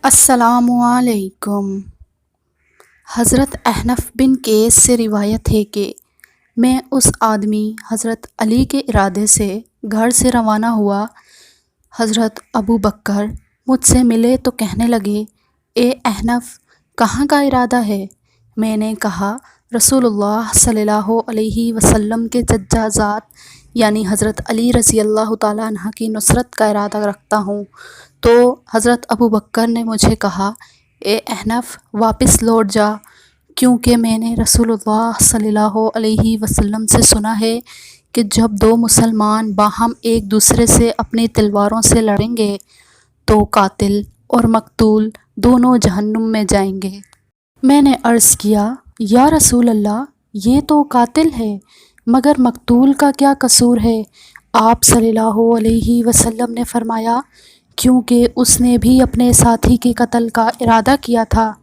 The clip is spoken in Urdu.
السلام علیکم۔ حضرت احنف بن قیس سے روایت ہے کہ میں اس آدمی حضرت علی کے ارادے سے گھر سے روانہ ہوا۔ حضرت ابو بکر مجھ سے ملے تو کہنے لگے، اے احنف، کہاں کا ارادہ ہے؟ میں نے کہا، رسول اللہ صلی اللہ علیہ وسلم کے چچا زاد یعنی حضرت علی رضی اللہ تعالیٰ عنہ کی نصرت کا ارادہ رکھتا ہوں۔ تو حضرت ابو بکر نے مجھے کہا، اے احنف، واپس لوٹ جا، کیونکہ میں نے رسول اللہ صلی اللہ علیہ وسلم سے سنا ہے کہ جب دو مسلمان باہم ایک دوسرے سے اپنی تلواروں سے لڑیں گے تو قاتل اور مقتول دونوں جہنم میں جائیں گے۔ میں نے عرض کیا، یا رسول اللہ، یہ تو قاتل ہے، مگر مقتول کا کیا قصور ہے؟ آپ صلی اللہ علیہ وسلم نے فرمایا، کیونکہ اس نے بھی اپنے ساتھی کے قتل کا ارادہ کیا تھا۔